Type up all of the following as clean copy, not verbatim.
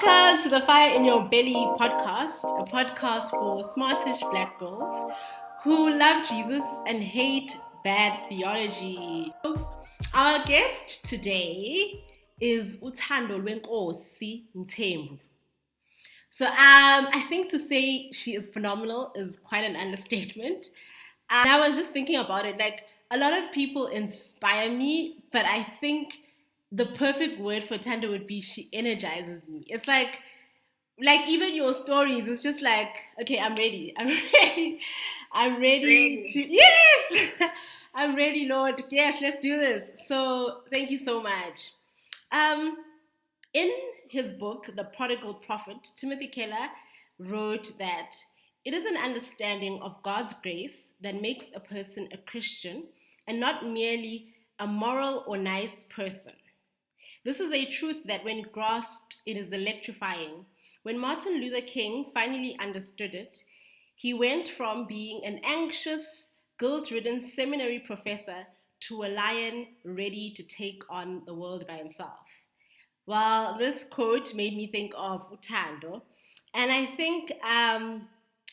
Welcome to the Fire in Your Belly podcast, a podcast for smartish black girls who love Jesus and hate bad theology. Our guest today is Thandolwenkosi Mthembu. So I think to say she is phenomenal is quite an understatement. And I was just thinking about it, like a lot of people inspire me, but I think the perfect word for Tando would be she energizes me. It's like even your stories, it's just like, okay, I'm ready. I'm ready. I'm ready to yes! I'm ready, Lord. Yes, let's do this. So thank you so much. Um in his book, The Prodigal Prophet, Timothy Keller wrote that it is an understanding of God's grace that makes a person a Christian and not merely a moral or nice person. This is a truth that, when grasped, it is electrifying. When Martin Luther King finally understood it, he went from being an anxious, guilt-ridden seminary professor to a lion ready to take on the world by himself. Well, this quote made me think of Utando, and I think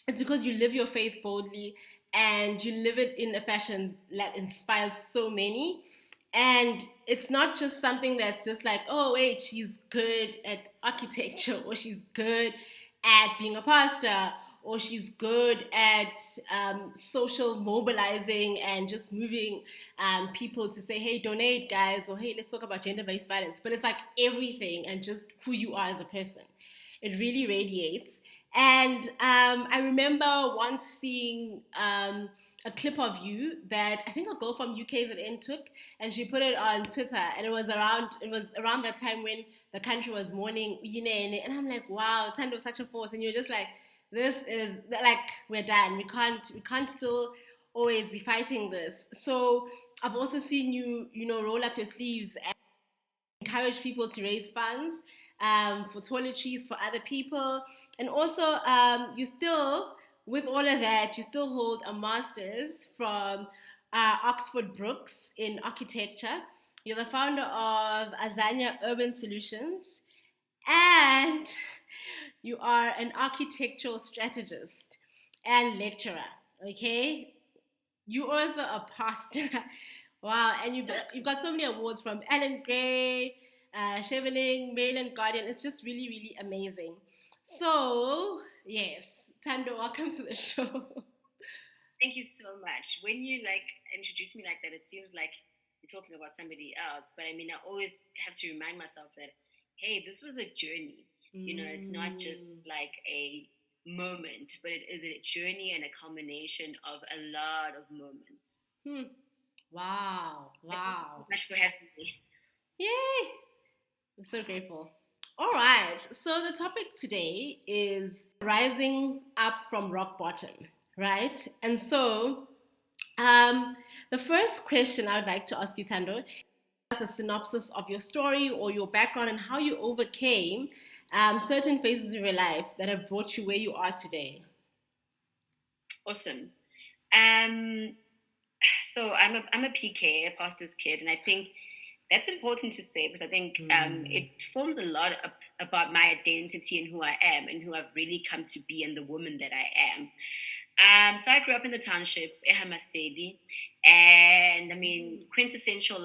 it's because you live your faith boldly and you live it in a fashion that inspires so many. And it's not just something that's just like, oh, wait, she's good at architecture, or she's good at being a pastor, or she's good at social mobilizing and just moving people to say, hey, donate, guys, or hey, let's talk about gender-based violence. But it's like everything and just who you are as a person. It really radiates. And I remember once seeing a clip of you that I think a girl from UKZN took, and she put it on Twitter, and it was around that time when the country was mourning Uyinene, and I'm like, wow, Tando was such a force, and you're just like, this is like, we're done. We can't still always be fighting this. So I've also seen you roll up your sleeves and encourage people to raise funds for toiletries for other people. And also, you still, with all of that, you still hold a master's from Oxford Brookes in architecture. You're the founder of Azania Urban Solutions, and you are an architectural strategist and lecturer. Okay, you also a pastor. Wow, and you've got so many awards from Alan Gray, Cheveling, Maryland Guardian. It's just really, really amazing. So, yes, Tando, welcome to the show. Thank you so much. When you introduce me like that, it seems like you're talking about somebody else. But I mean, I always have to remind myself that, hey, this was a journey. It's not just Mm. like a moment, but it is a journey and a combination of a lot of moments. Hmm. Wow, But thank you so wow. much for having me. Yay! I'm so grateful. All right, so the topic today is rising up from rock bottom, right? And so, um, the first question I would like to ask you, Tando, us a synopsis of your story or your background and how you overcame certain phases of your life that have brought you where you are today. Awesome. Um, so I'm a PK, a pastor's kid, and I think that's important to say because I think Mm. it forms a lot about my identity and who I am and who I've really come to be and the woman that I am. So I grew up in the township, Ehamasteli, and I mean quintessential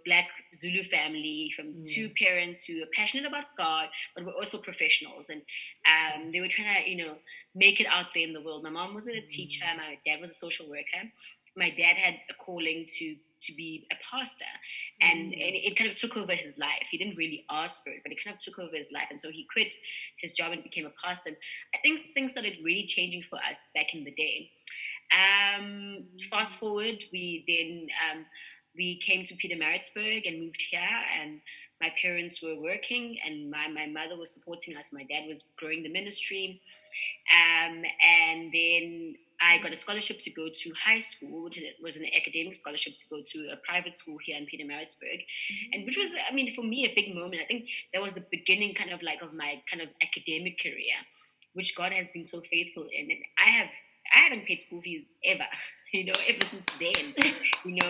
black Zulu family from two Mm. parents who are passionate about God, but were also professionals, and they were trying to make it out there in the world. My mom wasn't a teacher. Mm. My dad was a social worker. My dad had a calling to be a pastor, and Mm. it kind of took over his life. He didn't really ask for it, but it kind of took over his life, and so he quit his job and became a pastor. And I think things started really changing for us back in the day. Fast forward, we came to Pietermaritzburg and moved here, and my parents were working, and my mother was supporting us. My dad was growing the ministry, and then I got a scholarship to go to high school, was an academic scholarship to go to a private school here in Pietermaritzburg, and which was, I mean, for me, a big moment. I think that was the beginning, kind of like, of my kind of academic career, which God has been so faithful in, and I haven't paid school fees ever. Ever since then,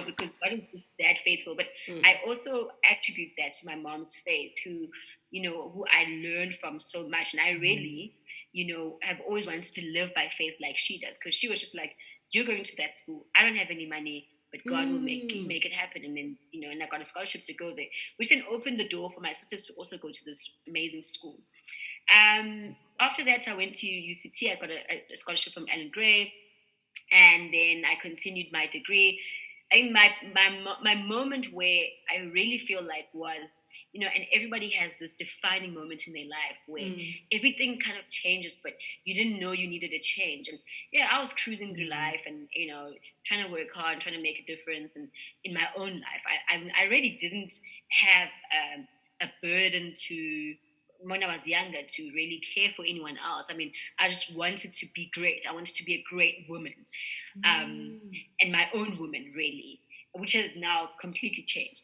because God is just that faithful. But Mm. I also attribute that to my mom's faith, who who I learned from so much. And I really, have always wanted to live by faith like she does, because she was just like, you're going to that school. I don't have any money, but God will make it happen. And then, and I got a scholarship to go there, which then opened the door for my sisters to also go to this amazing school. After that, I went to UCT. I got a scholarship from Ellen Gray, and then I continued my degree. I think my moment where I really feel like was, and everybody has this defining moment in their life where everything kind of changes, but you didn't know you needed a change. And yeah, I was cruising through life and, trying to work hard, trying to make a difference and in my own life. I really didn't have a burden to, when I was younger, to really care for anyone else. I mean, I just wanted to be great. I wanted to be a great woman, and my own woman, really, which has now completely changed.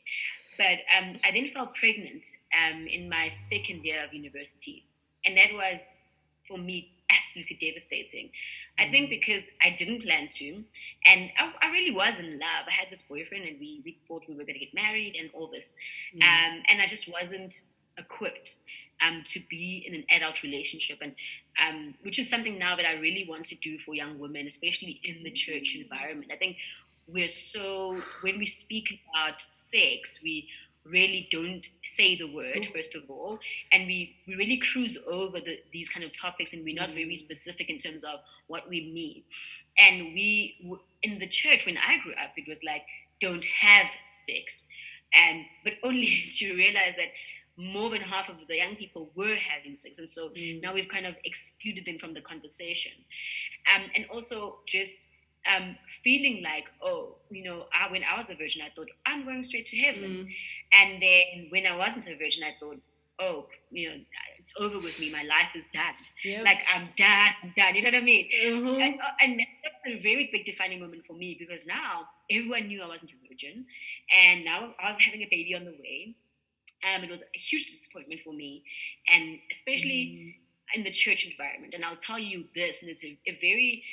But I then fell pregnant in my second year of university, and that was for me absolutely devastating. I think because I didn't plan to, and I really was in love. I had this boyfriend, and we thought we were going to get married and all this, and I just wasn't equipped to be in an adult relationship, and which is something now that I really want to do for young women, especially in the church environment. I think we're so, when we speak about sex, we really don't say the word first of all, and we really cruise over these kind of topics, and we're not very specific in terms of what we mean. And in the church when I grew up, it was like, don't have sex, and but only to realize that more than half of the young people were having sex, and so now we've kind of excluded them from the conversation. And also just feeling like, oh, when I was a virgin, I thought I'm going straight to heaven, and then when I wasn't a virgin, I thought, oh, it's over with me. My life is done. Yep. Like I'm done. I'm done. You know what I mean? Mm-hmm. And that's a very big defining moment for me, because now everyone knew I wasn't a virgin, and now I was having a baby on the way. It was a huge disappointment for me, and especially in the church environment. And I'll tell you this, and it's a very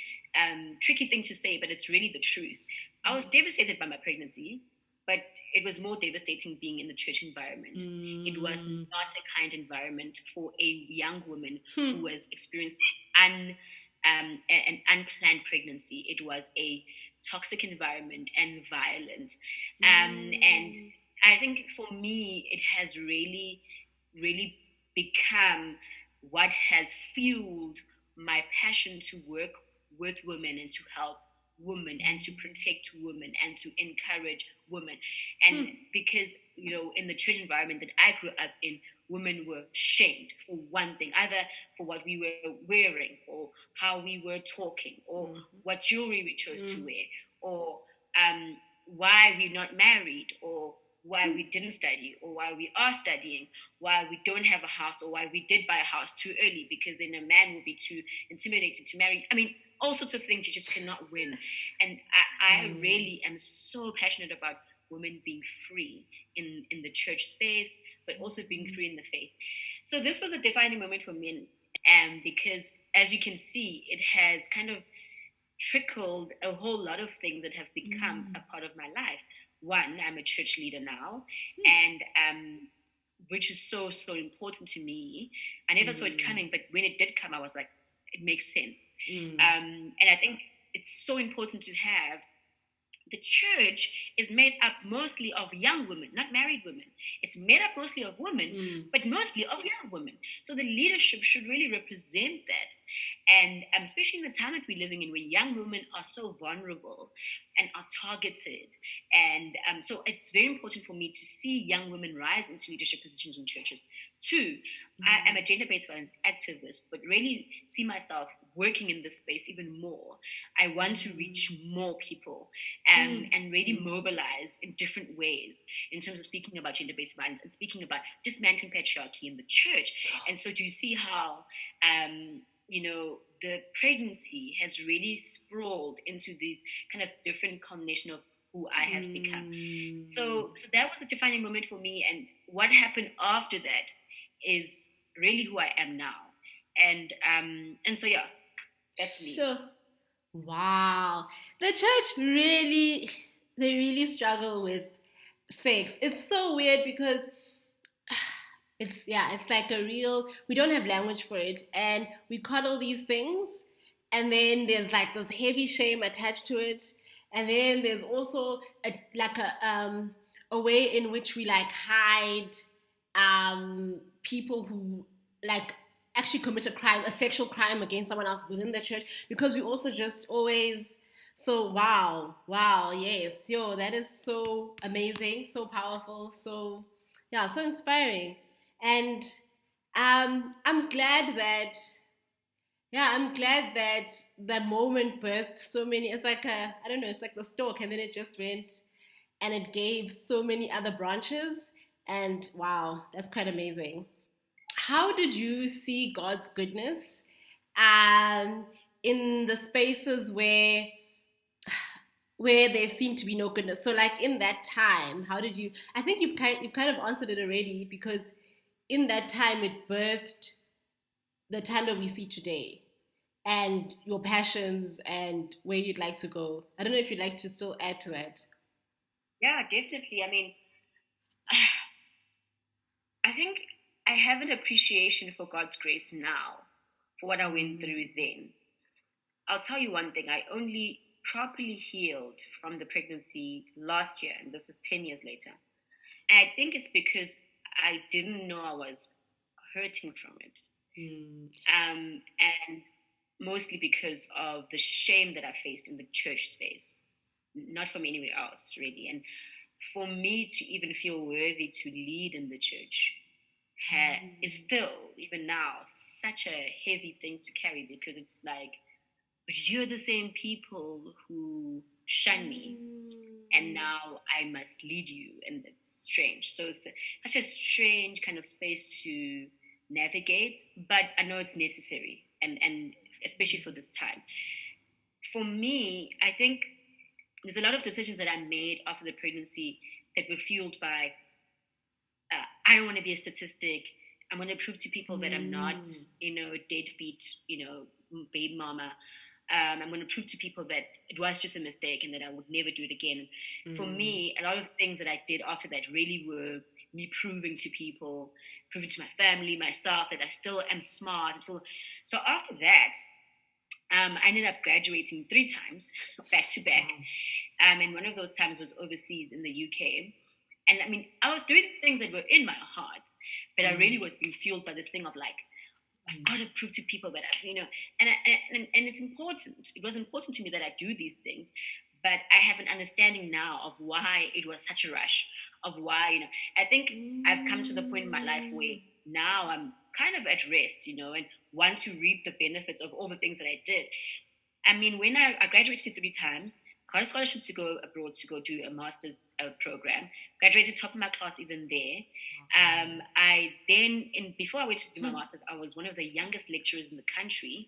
tricky thing to say, but it's really the truth. I was devastated by my pregnancy, but it was more devastating being in the church environment. It was not a kind environment for a young woman who was experiencing an unplanned pregnancy. It was a toxic environment and violent. And I think for me, it has really, really become what has fueled my passion to work with women and to help women and to protect women and to encourage women. And because, in the church environment that I grew up in, women were shamed for one thing, either for what we were wearing or how we were talking or what jewelry we chose to wear, or why we're not married, or why we didn't study, or why we are studying, why we don't have a house, or why we did buy a house too early because then a man will be too intimidated to marry. I mean, all sorts of things you just cannot win. And I really am so passionate about women being free in the church space, but also being free in the faith. So this was a defining moment for me, and because as you can see, it has kind of trickled a whole lot of things that have become a part of my life. One, I'm a church leader now, and which is so important to me. I never saw it coming, but when it did come, I was like, it makes sense. And I think it's so important to have. The church is made up mostly of young women, not married women. It's made up mostly of women, but mostly of young women. So the leadership should really represent that. And especially in the time that we're living in, where young women are so vulnerable and are targeted. And so it's very important for me to see young women rise into leadership positions in churches. Two, I am a gender-based violence activist, but really see myself working in this space even more. I want to reach more people and really mobilize in different ways in terms of speaking about gender-based violence and speaking about dismantling patriarchy in the church. And so do you see how, the pregnancy has really sprawled into these kind of different combination of who I have become. So that was a defining moment for me. And what happened after that is really who I am now. And so yeah, that's me. So, wow, the church they really struggle with sex. It's so weird because It's like a real, we don't have language for it, and we coddle these things, and then there's like this heavy shame attached to it, and then there's also a way in which we like hide people who like actually commit a crime, a sexual crime against someone else within the church, because we also just always, so wow, yes, yo, that is so amazing, so powerful, so yeah, so inspiring. And I'm glad that, yeah, I'm glad that the moment birthed so many. It's like I don't know, it's like the stalk, and then it just went and it gave so many other branches. And wow, that's quite amazing. How did you see God's goodness um, in the spaces where there seemed to be no goodness? So, like in that time, how did you? I think you've kind of answered it already, because in that time it birthed the Tando we see today, and your passions and where you'd like to go. I don't know if you'd like to still add to that. Yeah, definitely. I mean, I think I have an appreciation for God's grace now, for what I went through then. I'll tell you one thing, I only properly healed from the pregnancy last year, and this is 10 years later. And I think it's because I didn't know I was hurting from it. Mm. And mostly because of the shame that I faced in the church space, not from anywhere else, really. And for me to even feel worthy to lead in the church is still, even now, such a heavy thing to carry, because it's like, but you're the same people who shun me, and now I must lead you, and it's strange. So it's such a strange kind of space to navigate, but I know it's necessary, and especially for this time. For me, I think there's a lot of decisions that I made after the pregnancy that were fueled by I don't want to be a statistic. I'm going to prove to people that I'm not, a deadbeat, baby mama. I'm going to prove to people that it was just a mistake and that I would never do it again. For me, a lot of things that I did after that really were me proving to people, proving to my family, myself, that I still am smart. So after that, I ended up graduating 3 times back to back. And one of those times was overseas in the UK. And I mean, I was doing things that were in my heart, but I really was being fueled by this thing of like, I've got to prove to people that and it's important. It was important to me that I do these things, but I have an understanding now of why it was such a rush, of why, I think I've come to the point in my life where now I'm kind of at rest, and want to reap the benefits of all the things that I did. I mean, when I graduated 3 times, got a scholarship to go abroad to go do a master's program, graduated top of my class even there. I then, before I went to do my master's, I was one of the youngest lecturers in the country.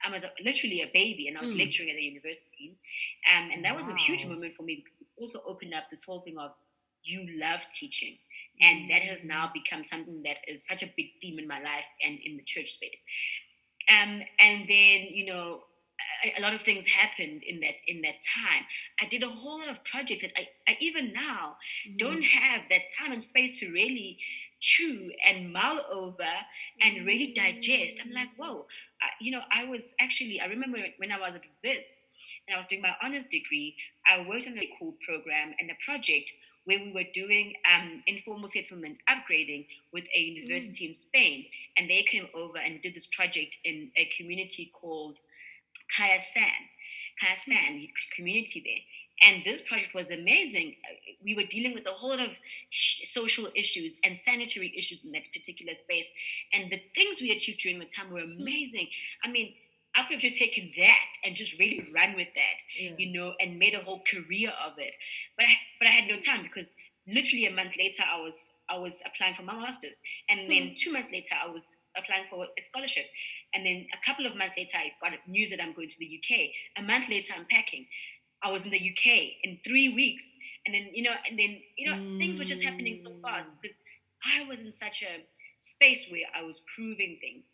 I was literally a baby, and I was lecturing at a university. And that was a huge moment for me, because it also opened up this whole thing of you love teaching. And that has now become something that is such a big theme in my life and in the church space. And then, a lot of things happened in that time. I did a whole lot of projects that I even now don't have that time and space to really chew and mull over and really digest. I'm like, whoa, I remember when I was at Wits and I was doing my honors degree, I worked on a really cool program and a project where we were doing informal settlement upgrading with a university in Spain. And they came over and did this project in a community called Kaya San, community there. And this project was amazing. We were dealing with a whole lot of social issues and sanitary issues in that particular space. And the things we achieved during the time were amazing. I mean, I could have just taken that and just really run with that, and made a whole career of it. But I had no time, because literally a month later I was applying for my masters, and then 2 months later I was applying for a scholarship, and then a couple of months later I got news that I'm going to the UK. A month later I'm packing. I was in the UK in 3 weeks, and then things were just happening so fast, because I was in such a space where I was proving things.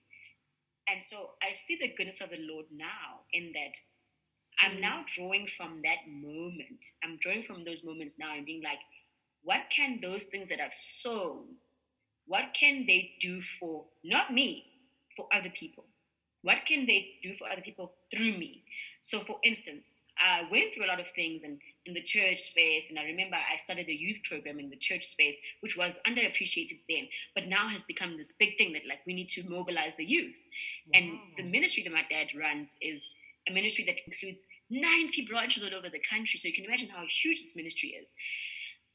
And so I see the goodness of the Lord now, in that I'm now drawing from that moment. I'm drawing from those moments now and being like, what can those things that I've sown What can they do for, not me, for other people? What can they do for other people through me? So, for instance, I went through a lot of things in the church space, and I remember I started a youth program in the church space, which was underappreciated then, but now has become this big thing that like we need to mobilize the youth. And the ministry that my dad runs is a ministry that includes 90 branches all over the country. So you can imagine how huge this ministry is.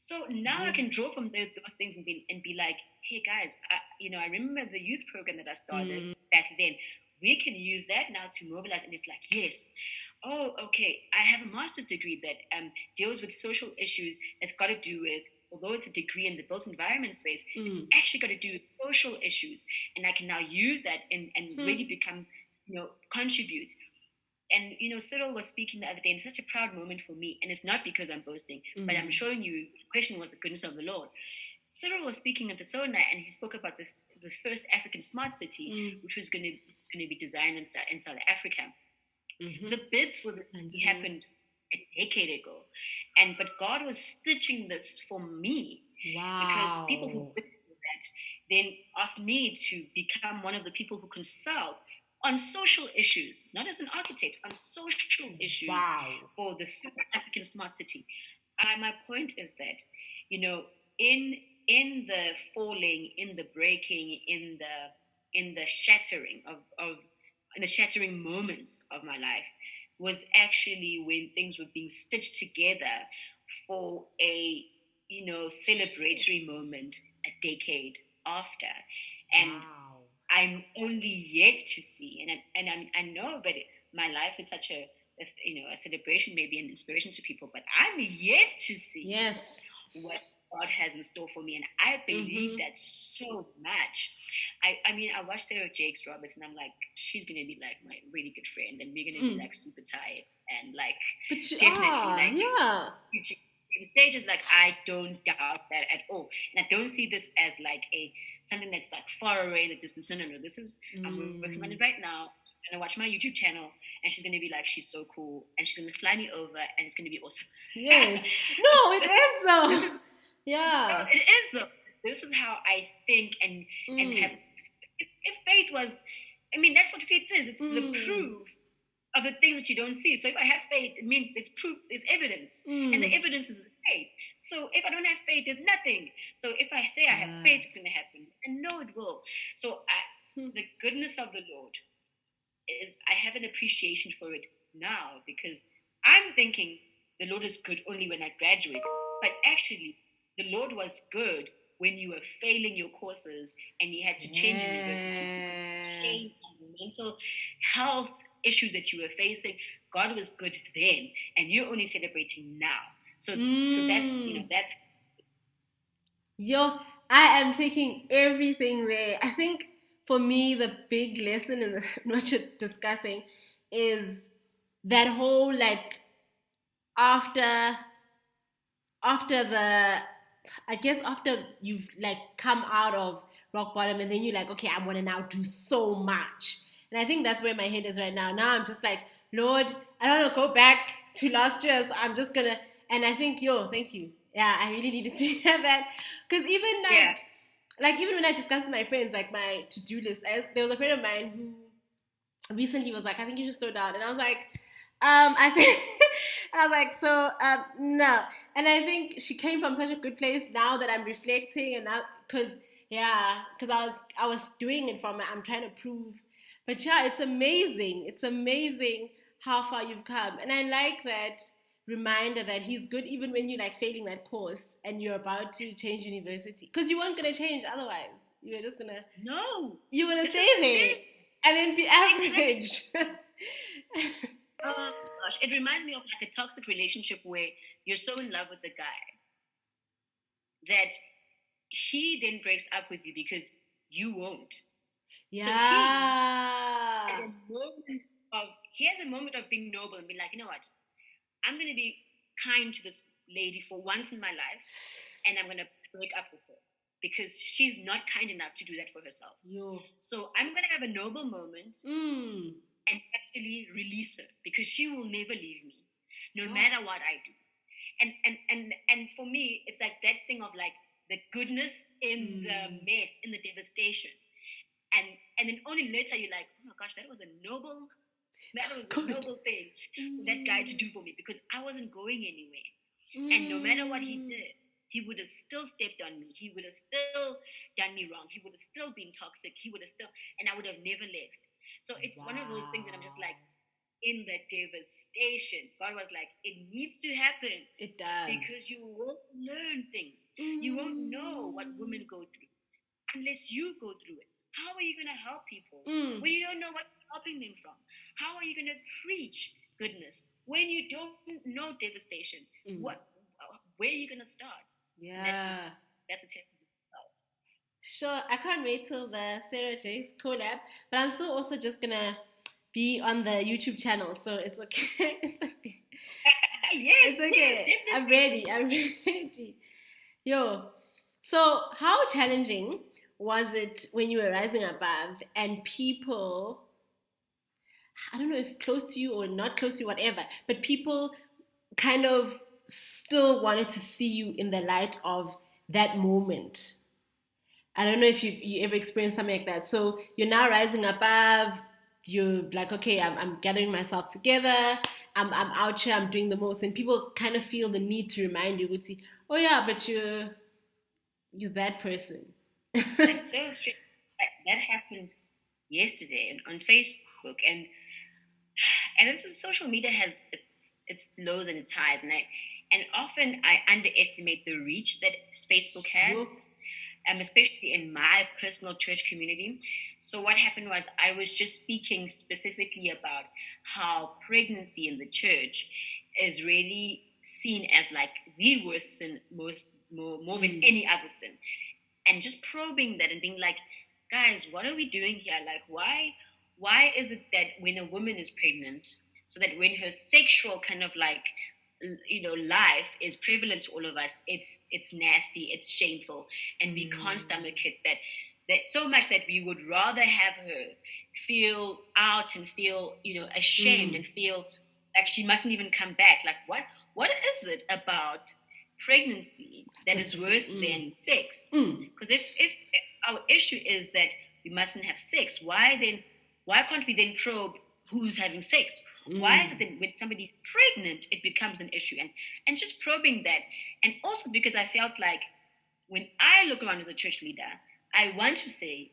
So now I can draw from those things and be like, hey guys, I remember the youth program that I started back then. We can use that now to mobilize. And it's like, yes, oh, okay, I have a master's degree that deals with social issues that's got to do with, although it's a degree in the built environment space, it's actually got to do with social issues. And I can now use that and really become, contribute. And Cyril was speaking the other day, and it's such a proud moment for me. And it's not because I'm boasting, but I'm showing you the question was the goodness of the Lord. Cyril was speaking at the Sona, and he spoke about the first African smart city, which was going to be designed in South Africa. The bids for this city happened a decade ago, but God was stitching this for me because people who bid for that then asked me to become one of the people who consult on social issues, not as an architect, on social issues for the African smart city. My point is that, in the falling, in the breaking, in the shattering of in the shattering moments of my life was actually when things were being stitched together for a celebratory moment a decade after. And I'm only yet to see, I know that my life is such a celebration, maybe an inspiration to people, but I'm yet to see what God has in store for me, and I believe that so much. I watched Sarah Jakes Roberts, and I'm like, she's gonna be like my really good friend, and we're gonna be like super tight, and like definitely like the stages. Like I don't doubt that at all, and I don't see this as like a something that's like far away in the distance. No, no, no. This is I'm working on it right now. I'm gonna watch my YouTube channel, and she's gonna be like, she's so cool, and she's gonna fly me over, and it's gonna be awesome. Yes. No, it is though. This is yeah. it is though. This is how I think and have. If faith was, I mean, that's what faith is. It's the proof of the things that you don't see. So if I have faith, it means there's proof, there's evidence, and the evidence is faith. So if I don't have faith, there's nothing. So if I say I have faith, it's going to happen, and no, it will. So the goodness of the Lord is I have an appreciation for it now because I'm thinking the Lord is good only when I graduate, but actually the Lord was good when you were failing your courses and you had to change universities because pain and mental health issues that you were facing. God was good then, and you're only celebrating now. So that's. Yo, I am taking everything there. I think for me, the big lesson in what you're discussing is that whole like after the I guess after you've like come out of rock bottom and then you're like, okay, I want to now do so much. And I think that's where my head is right now. Now I'm just like, Lord, I don't want to go back to last year, so I'm just gonna. And I think, thank you. Yeah, I really needed to hear that because even like even when I discuss with my friends, like my to-do list, there was a friend of mine who recently was like, I think you should slow down, and I was like, I think. I was like, so no, and I think she came from such a good place. Now that I'm reflecting, and that because I was doing it from I'm trying to prove, but yeah, it's amazing. It's amazing how far you've come, and I like that reminder that he's good even when you're like failing that course and you're about to change university because you weren't gonna change otherwise. You were just gonna you were gonna stay there and then be average. Oh gosh, it reminds me of like a toxic relationship where you're so in love with the guy that he then breaks up with you because you won't. Yeah. So he has a moment of being noble and being like, you know what, I'm gonna be kind to this lady for once in my life, and I'm gonna break up with her because she's not kind enough to do that for herself. So I'm gonna have a noble moment and actually release her because she will never leave me, no matter what I do. And for me, it's like that thing of like the goodness in the mess, in the devastation. And then only later you're like, oh my gosh, that was a noble thing for that guy to do for me, because I wasn't going anywhere. And no matter what he did, he would have still stepped on me. He would have still done me wrong. He would have still been toxic. He would have still, and I would have never left. So it's one of those things that I'm just like, in the devastation, God was like, it needs to happen. It does. Because you won't learn things. You won't know what women go through unless you go through it. How are you going to help people when you don't know what you're helping them from? How are you going to preach goodness when you don't know devastation? Where are you going to start? Yeah. That's a test of yourself. Sure, I can't wait till the Sarah J's collab, but I'm still also just gonna be on the YouTube channel, so it's okay. It's okay. Yes, It's okay. Yes, I'm ready. I'm ready. Yo, so how challenging was it when you were rising above and people, I don't know if close to you or not close to you, whatever, but people kind of still wanted to see you in the light of that moment? I don't know if you ever experienced something like that. So you're now rising above. You're like, okay, I'm gathering myself together. I'm out here. I'm doing the most, and people kind of feel the need to remind you, Guti, oh yeah, but you're that person. That's so strange. That happened yesterday on Facebook, and this is, social media has its lows and its highs, and often I underestimate the reach that Facebook has, especially in my personal church community. So what happened was, I was just speaking specifically about how pregnancy in the church is really seen as like the worst sin, more than any other sin, and just probing that and being like, guys, what are we doing here? Like, why is it that when a woman is pregnant, so that when her sexual kind of like, life is prevalent to all of us, it's nasty, it's shameful, and we can't stomach it, that so much that we would rather have her feel out and feel, ashamed, and feel like she mustn't even come back. Like, what is it about pregnancy that is worse than sex? Because if our issue is that we mustn't have sex, why can't we then probe who's having sex? Why is it that when somebody's pregnant it becomes an issue? And just probing that. And also because I felt like, when I look around as a church leader, I want to say,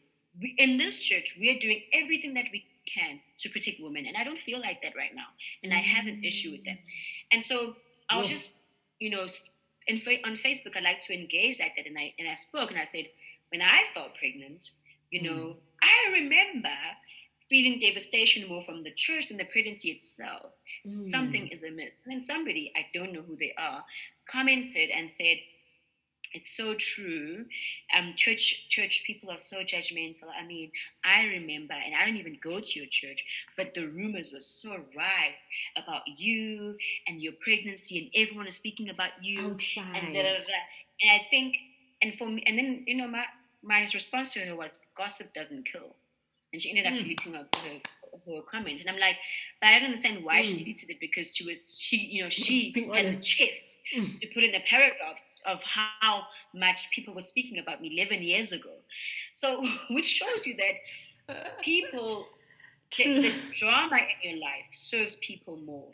in this church we are doing everything that we can to protect women, and I don't feel like that right now, and I have an issue with that. And so I was just, on Facebook, I like to engage like that, and I spoke and I said, when I felt pregnant, I remember feeling devastation more from the church than the pregnancy itself. Something is amiss. And then somebody, I don't know who they are, commented and said, it's so true. Church people are so judgmental. I mean, I remember, and I didn't even go to your church, but the rumors were so rife about you and your pregnancy, and everyone is speaking about you. Outside. And da, da, da, da. And I think, and for me, and then my response to her was, gossip doesn't kill. And she ended up deleting her comment, and I'm like, but I don't understand why she deleted it, because she had the chest to put in a paragraph of how much people were speaking about me 11 years ago. So, which shows you that people, the drama in your life serves people more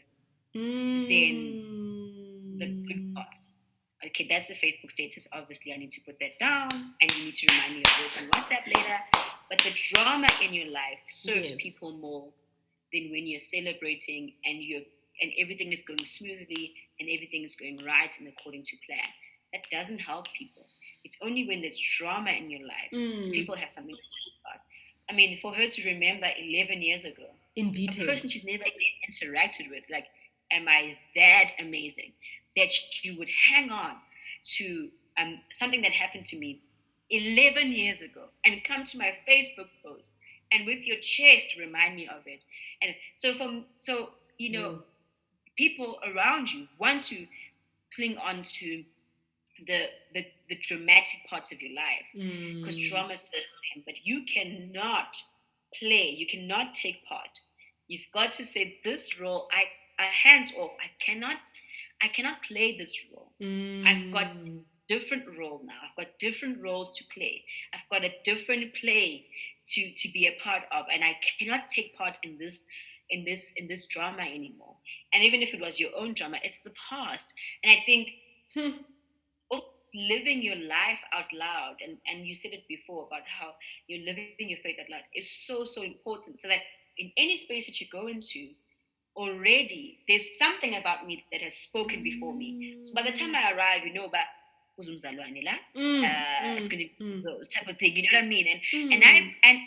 than the good parts. Okay, that's a Facebook status. Obviously, I need to put that down, and you need to remind me of this on WhatsApp later. But the drama in your life serves people more than when you're celebrating and everything is going smoothly and everything is going right and according to plan. That doesn't help people. It's only when there's drama in your life people have something to talk about. I mean, for her to remember 11 years ago, in detail, a person she's never interacted with, like, am I that amazing that she would hang on to something that happened to me 11 years ago and come to my Facebook post and with your chest remind me of it? And so people around you want to cling on to the dramatic parts of your life, because drama serves them, but you cannot you cannot take part. You've got to say, this role, I hands off. I cannot play this role. I've got different role now. I've got different roles to play. I've got a different play to be a part of, and I cannot take part in this drama anymore. And even if it was your own drama, it's the past. And I think Hmm. also living your life out loud, and you said it before about how you're living your faith out loud is so so important. So that in any space that you go into, already there's something about me that has spoken before me. So by the time I arrive, but uzumzalwane la, it's Mm. going to be Mm. those type of thing. You know what I mean? And I Mm. and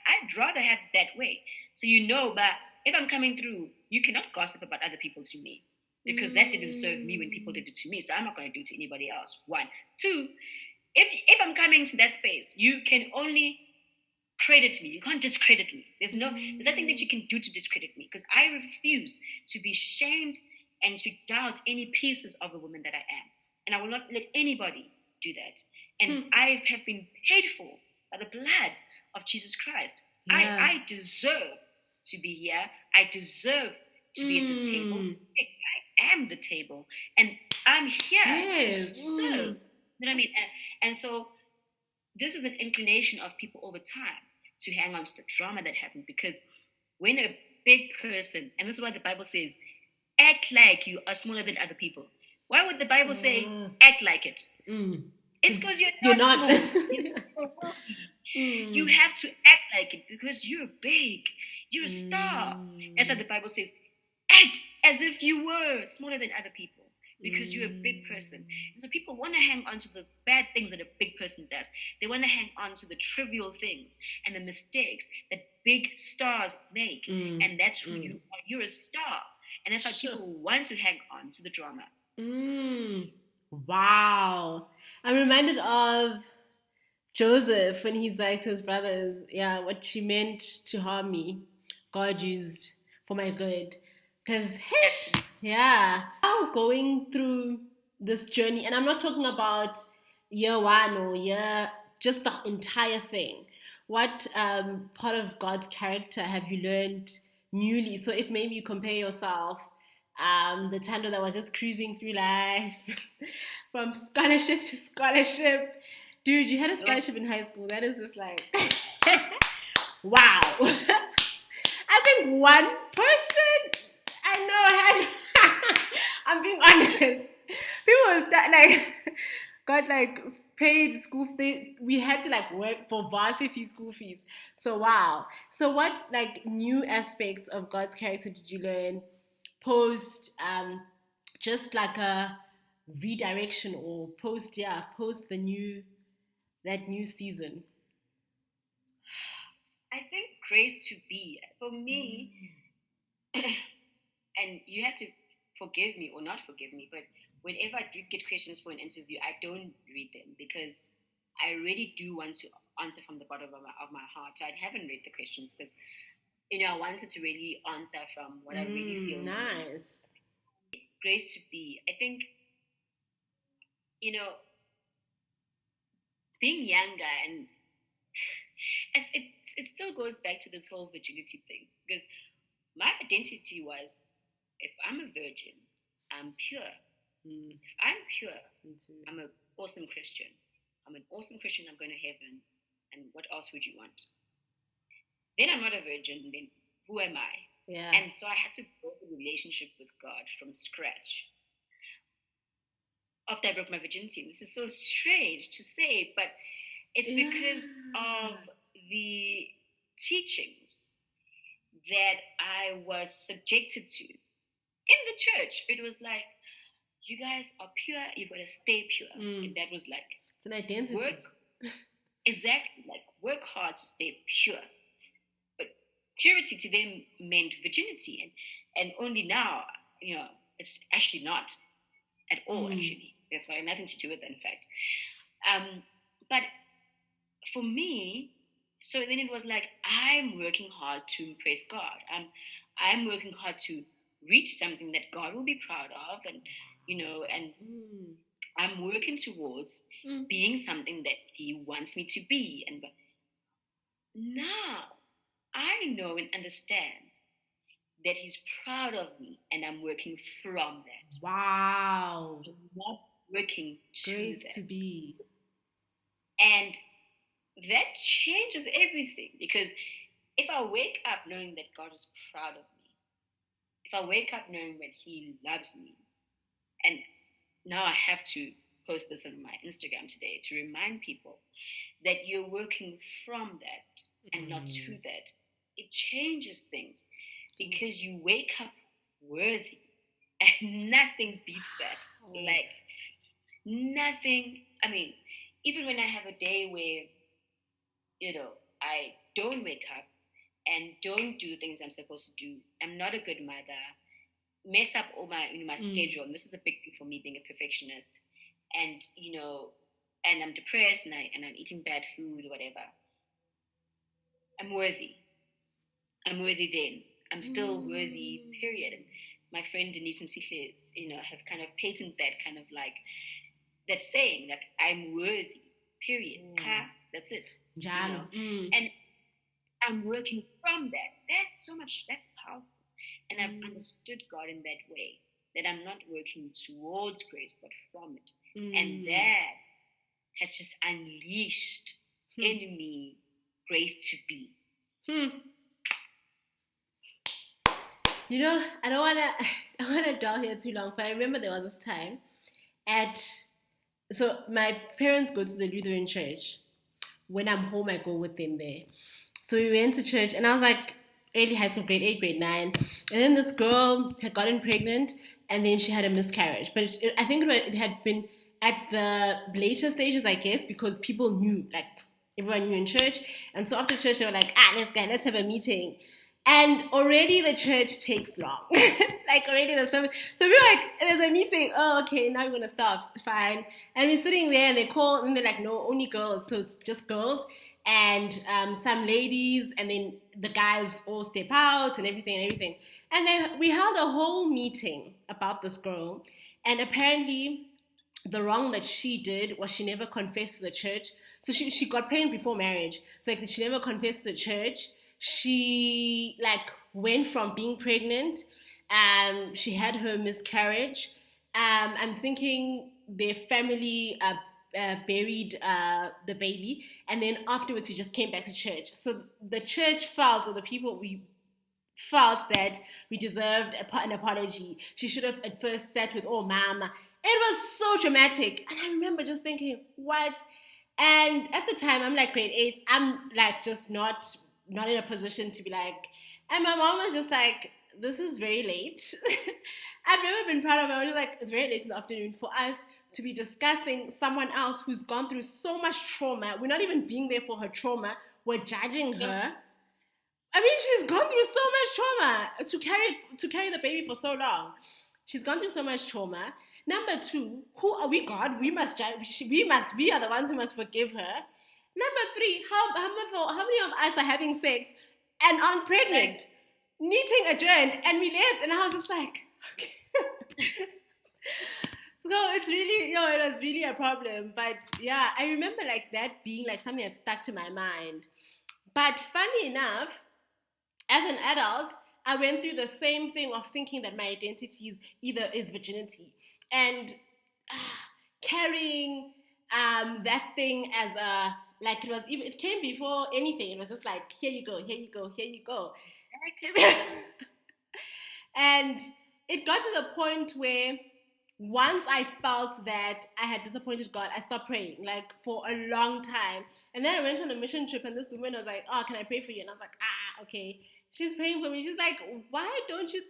I'd rather have it that way. So but if I'm coming through, you cannot gossip about other people to me because that didn't serve me when people did it to me. So I'm not going to do it to anybody else. One, two. If I'm coming to that space, you can only credit me. You can't discredit me. There's nothing that you can do to discredit me because I refuse to be shamed and to doubt any pieces of the woman that I am. And I will not let anybody do that. And I have been paid for by the blood of Jesus Christ. Yeah. I deserve to be here. I deserve to be at this table. I am the table. And I'm here to Yes. serve. You know what I mean? And so this is an inclination of people over time to hang on to the drama that happened because when a big person, and this is what the Bible says, act like you are smaller than other people. Why would the Bible say act like it? It's because you're not small. You never will be. You have to act like it because you're big. You're a star. That's what the Bible says. Act as if you were smaller than other people because you're a big person. And so people want to hang on to the bad things that a big person does. They want to hang on to the trivial things and the mistakes that big stars make. And that's who you are. You're a star. And that's why people want to hang on to the drama. Wow. I'm reminded of Joseph when he's like to his brothers, yeah, what she meant to harm me, God used for my good. Because, yeah, now going through this journey, and I'm not talking about year one or just the entire thing. What part of God's character have you learned newly? So if maybe you compare yourself, the Tando that was just cruising through life from scholarship to scholarship. Dude, you had a scholarship in high school. That is just like, wow. I think one person I know had, I'm being honest. People was that like, got like paid school fee. We had to like work for varsity school fees. So wow. So what like new aspects of God's character did you learn post just like a redirection or post that new season? I think grace to be for me, and you have to forgive me or not forgive me, but whenever I do get questions for an interview, I don't read them because I really do want to answer from the bottom of my heart. So I haven't read the questions because I wanted to really answer from what I really feel. Nice. Grace to be. I think you know being younger and as it still goes back to this whole virginity thing because my identity was if I'm a virgin, I'm pure. If I'm pure, I'm an awesome Christian. I'm an awesome Christian. I'm going to heaven. And what else would you want? Then I'm not a virgin. Then who am I? Yeah. And so I had to build a relationship with God from scratch. After I broke my virginity, this is so strange to say, but it's because of the teachings that I was subjected to in the church. It was like, you guys are pure, you've got to stay pure. And that was like, it's an identity. Exactly, like work hard to stay pure. But purity to them meant virginity. And only now, it's actually not at all, actually. That's why nothing to do with it, in fact. But for me, so then it was like I'm working hard to impress God. I'm working hard to reach something that God will be proud of, and I'm working towards being something that He wants me to be. And now I know and understand that He's proud of me, and I'm working from that. Wow. I'm not working to Grace to that. be. And that changes everything, because if I wake up knowing that God is proud of me, if I wake up knowing that He loves me, and now I have to post this on my Instagram today to remind people that you're working from that and not to that, it changes things, because you wake up worthy, and nothing beats that. Like, nothing. I mean, even when I have a day where, I don't wake up and don't do things I'm supposed to do, I'm not a good mother, mess up all my schedule, and this is a big thing for me, being a perfectionist, and and I'm depressed, and I'm eating bad food or whatever. I'm worthy. I'm worthy then. I'm still worthy, period. And my friend Denise and Sihle, have kind of patented that kind of like that saying, like, I'm worthy, period. That's it. And I'm working from that. That's powerful. And I've understood God in that way, that I'm not working towards grace, but from it. And that has just unleashed in me grace to be. I don't wanna dwell here too long, but I remember there was this time so my parents go to the Lutheran church. When I'm home, I go with them there. So we went to church, and I was like early high school, grade 8, grade 9. And then this girl had gotten pregnant, and then she had a miscarriage. But I think it had been at the later stages, I guess, because people knew, like everyone knew in church. And so after church, they were like, let's have a meeting. And already the church takes long. Like already the service. So we were like, there's a meeting. Oh, okay, now we're going to stop. Fine. And we're sitting there, and they call, and they're like, no, only girls. So it's just girls and some ladies, and then the guys all step out and everything. And then we held a whole meeting about this girl. And apparently the wrong that she did was she never confessed to the church. So she got pregnant before marriage. So like she never confessed to the church. She like went from being pregnant. She had her miscarriage. I'm thinking their family buried the baby, and then afterwards he just came back to church. So the church felt, or the people we felt, that we deserved an apology. She should have at first sat with, oh, mama. It was so dramatic. And I remember just thinking, what? And at the time, I'm like grade 8. I'm like just not in a position to be like, and my mom was just like, this is very late. I've never been proud of her. I was just like, it's very late in the afternoon for us to be discussing someone else who's gone through so much trauma. We're not even being there for her trauma. We're judging her. I mean, she's gone through so much trauma to carry the baby for so long. She's gone through so much trauma. Number 2, who are we, God? We must judge. We are the ones who must forgive her. Number 3, how many of us are having sex and aren't pregnant? Meeting adjourned, and we left, and I was just like, okay. So it's really, it was really a problem. But yeah, I remember like that being like something that stuck to my mind. But funny enough, as an adult, I went through the same thing of thinking that my identity is virginity, and carrying that thing as a, like, it came before anything. It was just like, here you go, here you go, here you go. And it got to the point where once I felt that I had disappointed God, I stopped praying, like, for a long time. And then I went on a mission trip, and this woman was like, oh, can I pray for you? And I was like, okay. She's praying for me. She's like, why don't you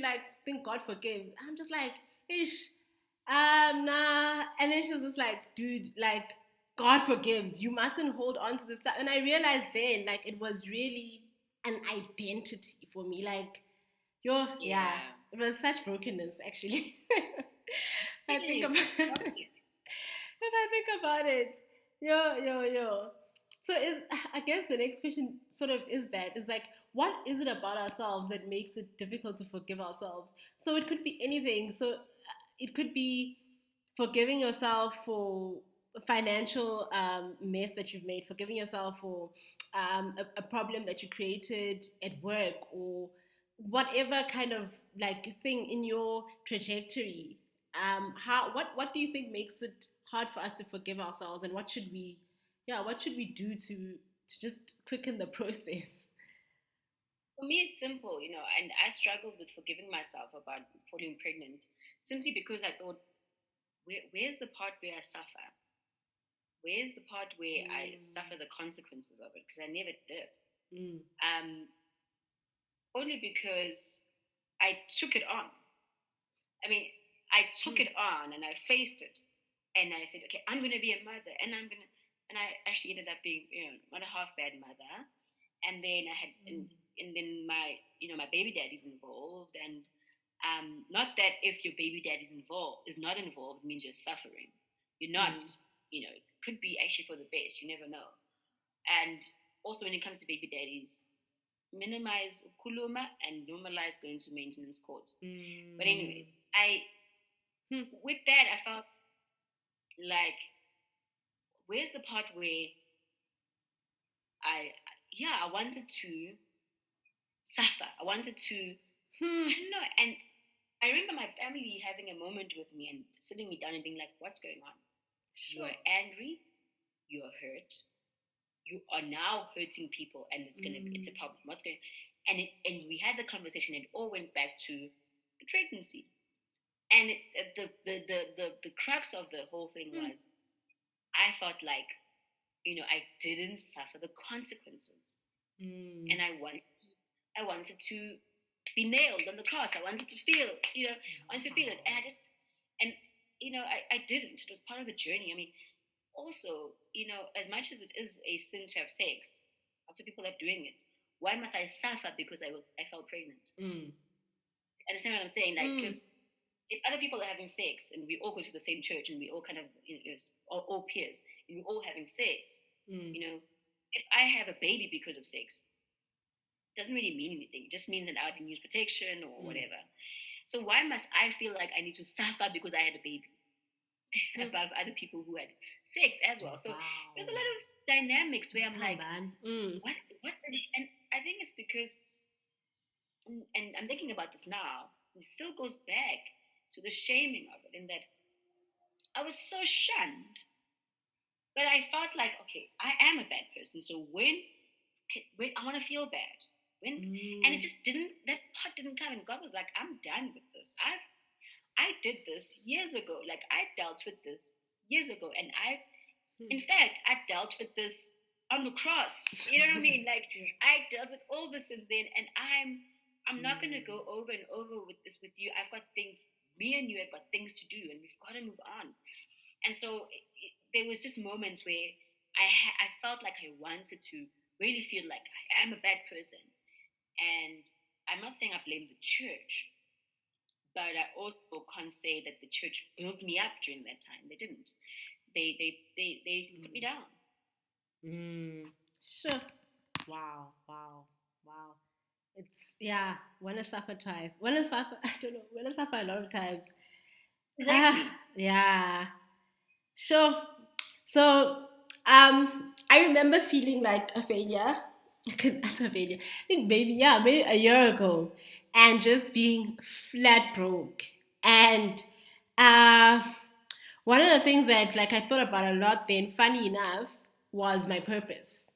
like think God forgives? I'm just like, ish, nah. And then she was just like, dude, like, God forgives. You mustn't hold on to this stuff. And I realized then, like, it was really an identity for me. Like, yeah, it was such brokenness, actually. I think about if I think about it, yo. So I guess the next question sort of is like, what is it about ourselves that makes it difficult to forgive ourselves? So it could be anything. So it could be forgiving yourself for a financial mess that you've made, forgiving yourself for a problem that you created at work, or whatever kind of like thing in your trajectory What do you think makes it hard for us to forgive ourselves, and what should we do to just quicken the process? For me, it's simple, and I struggled with forgiving myself about falling pregnant simply because I thought, where's the part where I suffer? Where's the part where I suffer the consequences of it? Because I never did. Mm. Um, Only because I took it on. I mean, I took it on and I faced it, and I said, okay, I'm going to be a mother, and and I actually ended up being, not a half bad mother, and then I had, and then my baby daddy's involved, and not that if your baby daddy's is not involved means you're suffering. You're not, it could be actually for the best. You never know. And also when it comes to baby daddies, minimize kuluma and normalize going to maintenance court. But anyways, I with that I felt like, where's the part where I I wanted to suffer. I wanted to, I don't know. And I remember my family having a moment with me and sitting me down and being like, what's going on? Sure. You're angry, you're hurt, you are now hurting people, and it's a problem. What's going on? And we had the conversation, and it all went back to the pregnancy. And the crux of the whole thing was, I felt like, I didn't suffer the consequences. And I wanted to be nailed on the cross. I wanted to feel, I wanted to feel it. And I didn't. It was part of the journey. I mean, also, as much as it is a sin to have sex, lots of people are doing it. Why must I suffer because I fell pregnant? Understand what I'm saying? Like, because if other people are having sex and we all go to the same church and we all kind of, all peers, and we're all having sex, if I have a baby because of sex, it doesn't really mean anything. It just means that I didn't use protection or whatever. So why must I feel like I need to suffer because I had a baby above other people who had sex as well? So there's a lot of dynamics where I'm like, what? And I think it's because, and I'm thinking about this now, it still goes back to the shaming of it, in that I was so shunned, but I felt like, okay, I am a bad person. So when I want to feel bad, and it just didn't. That part didn't come, and God was like, I'm done with this. I did this years ago. Like, I dealt with this years ago, and in fact, I dealt with this on the cross. You know what I mean? Like, I dealt with all this since then, and I'm not going to go over and over with this with you. I've got things. Me and you have got things to do, and we've got to move on. And so there was just moments where I felt like I wanted to really feel like I am a bad person. And I'm not saying I blame the church, but I also can't say that the church built me up during that time. They didn't. They put me down. Sure. Wow. It's wanna suffer twice. Wanna suffer I don't know, wanna suffer a lot of times. Exactly. Yeah. Sure. So I remember feeling like a failure. Not a failure. I think maybe a year ago, and just being flat broke. And uh, one of the things that like I thought about a lot then, funny enough, was my purpose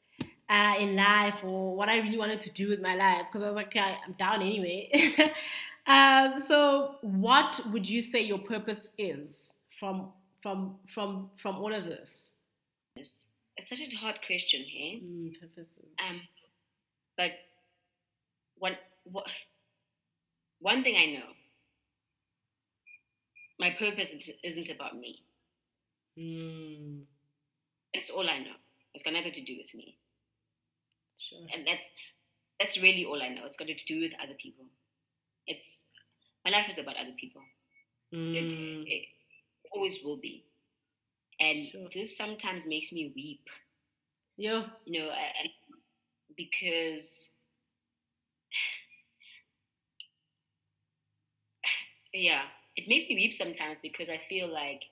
in life, or what I really wanted to do with my life. Because I was like, okay, I'm down anyway. So, what would you say your purpose is from all of this? It's such a hard question here. Purposes. But one, what, one thing I know, my purpose isn't about me. That's all I know. It's got nothing to do with me. Sure. And that's really all I know. It's got to do with other people. It's my life is about other people. It always will be. And this sometimes makes me weep. Yeah. Because it makes me weep sometimes because I feel like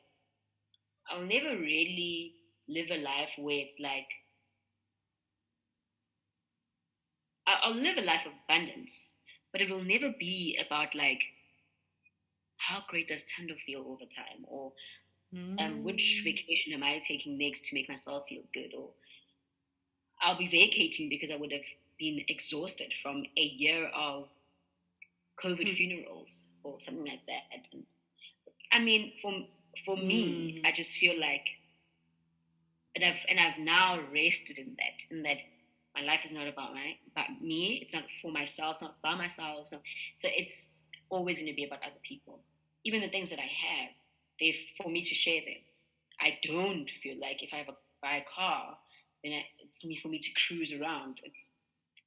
I'll never really live a life where it's like I'll live a life of abundance, but it will never be about like how great does Thando feel all the time? Or which Mm. vacation am I taking next to make myself feel good? Or I'll be vacating because I would have been exhausted from a year of COVID Mm. funerals or something like that. And, I mean, for me, Mm. I just feel like, and I've now rested in that my life is not about me. It's not for myself. It's not by myself. So it's always going to be about other people. Even the things that I have, they're for me to share them. I don't feel like if I buy a car, then it's me for me to cruise around. It's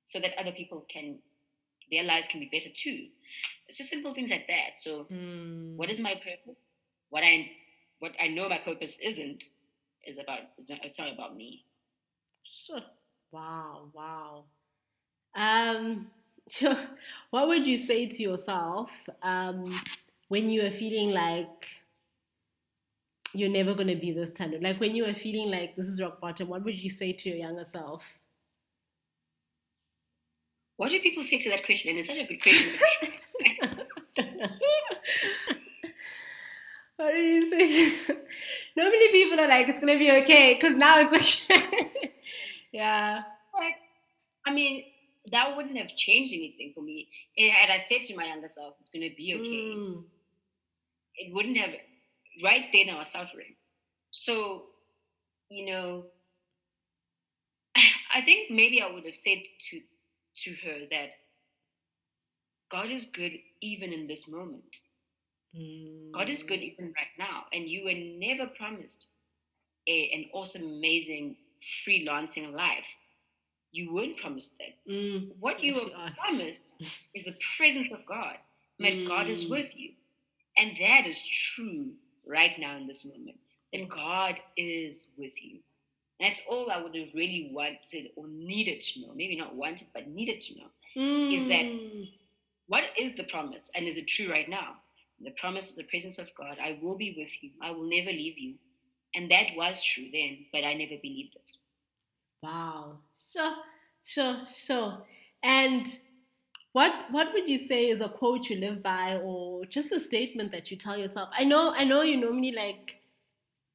so that other people can their lives can be better too. It's just simple things like that. So, what Mm. is my purpose? What I know my purpose isn't is about. It's not about me. Sure. Wow, wow. Um, sure. What would you say to yourself when you are feeling like you're never going to be this tender? Like when you are feeling like this is rock bottom, what would you say to your younger self? What do people say to that question? And it's such a good question. What do you say? Normally people are like, it's going to be okay because now it's okay. Yeah. But I mean, that wouldn't have changed anything for me. And had I said to my younger self, "It's going to be okay," Mm. it wouldn't have. Right then, I was suffering. So you know, I think maybe I would have said to her that God is good even in this moment. God is good Mm. even right now, and you were never promised an awesome, amazing freelancing life. You weren't promised that. Mm. What You you were actually aren't. promised is the presence of God, and that God is Mm. with you. And that is true right now in this moment, that Mm. God is with you. And that's all I would have really wanted or needed to know. Maybe not wanted, but needed to know. Is that Mm. what is the promise? And is it true right now? The promise is the presence of God. I will be with you. I will never leave you. And that was true then, but I never believed it. Wow. Sure, sure, sure. And what would you say is a quote you live by or just a statement that you tell yourself? I know you normally like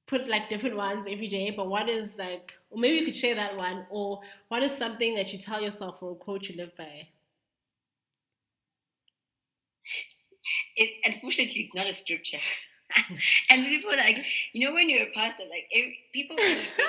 put like different ones every day, but what is like or maybe you could share that one or what is something that you tell yourself or a quote you live by? Unfortunately, it's not a scripture. And people are like, when you're a pastor, like people kind of feel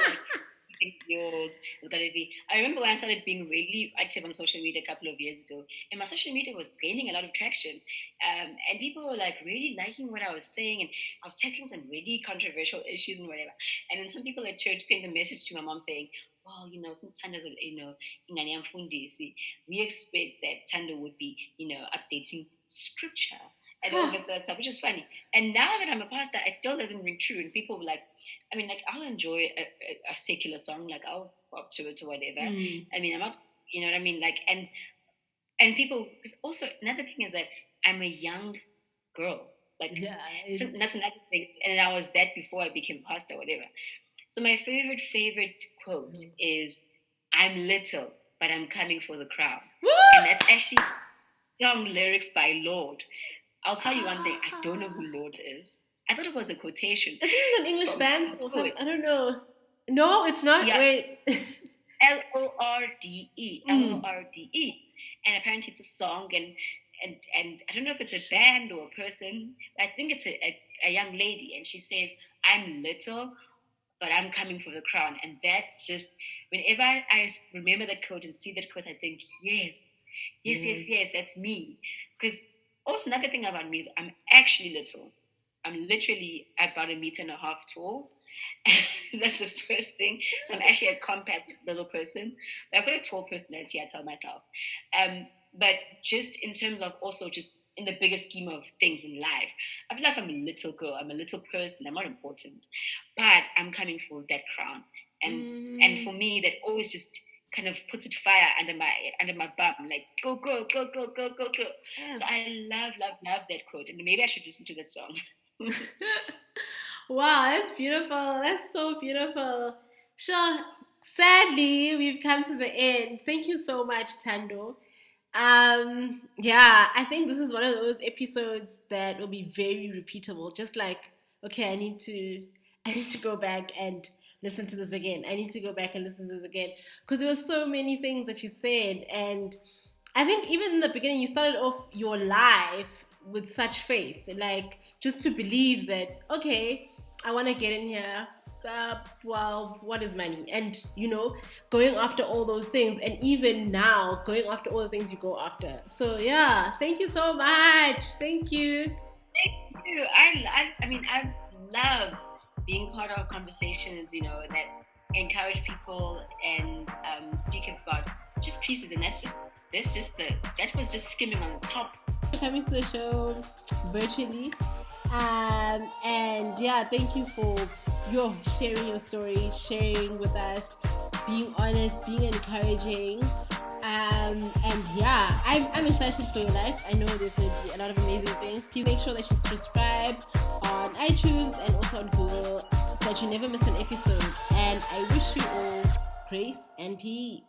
like yours is going to be. I remember when I started being really active on social media a couple of years ago, and my social media was gaining a lot of traction. And people were like really liking what I was saying, and I was tackling some really controversial issues and whatever. And then some people at church sent a message to my mom saying, well, since Tando's, ingane yamfundisi, we expect that Tando would be, updating scripture and all this other stuff, which is funny. And now that I'm a pastor, it still doesn't ring true. And people were like, I mean, like, I'll enjoy a secular song, like, I'll pop to it or whatever. Mm. I mean, I'm up, you know what I mean? Like, and people, because also another thing is that I'm a young girl. Like, Yeah. so that's another thing. And I was that before I became pastor or whatever. So my favorite quote is, I'm little, but I'm coming for the crown. Woo! And that's actually song lyrics by Lord. I'll tell you one thing, I don't know who Lord is. I thought it was a quotation Isn't it an English from band some or poet. something? I don't know. No, it's not. Yeah, Wait. Lorde, Mm. Lorde, and apparently it's a song, and I don't know if it's a band or a person. But I think it's a young lady, and she says, "I'm little, but I'm coming for the crown," and that's just whenever I remember that quote and see that quote, I think, yes, yes, yes, Yes. yes, that's me. Because also another thing about me is I'm actually little. I'm literally about a meter and a half tall. That's the first thing. So I'm actually a compact little person. But I've got a tall personality, I tell myself. But just in terms of also just in the bigger scheme of things in life, I feel like I'm a little girl. I'm a little person. I'm not important, but I'm coming for that crown. And Mm. for me, that always just kind of puts it fire under my bum, like go go go go go go go. Yes. So I love love love that quote, and maybe I should listen to that song. Wow, that's beautiful. That's so beautiful. Sure. Sadly, we've come to the end. Thank you so much, Tando. Yeah, I think this is one of those episodes that will be very repeatable. Just like, okay, I need to go back and listen to this again. I need to go back and listen to this again because there were so many things that you said, and I think even in the beginning, you started off your life with such faith, like just to believe that, okay, I want to get in here. Well, what is money? And, going after all those things. And even now, going after all the things you go after. So, yeah, thank you so much. Thank you. Thank you. I mean, I love being part of conversations, that encourage people and speak about just pieces. And that was just skimming on the top. Coming to the show virtually. And yeah, thank you for your sharing your story, sharing with us, being honest, being encouraging. And yeah, I'm excited for your life. I know there's going to be a lot of amazing things. Please make sure that you subscribe on iTunes and also on Google so that you never miss an episode. And I wish you all grace and peace.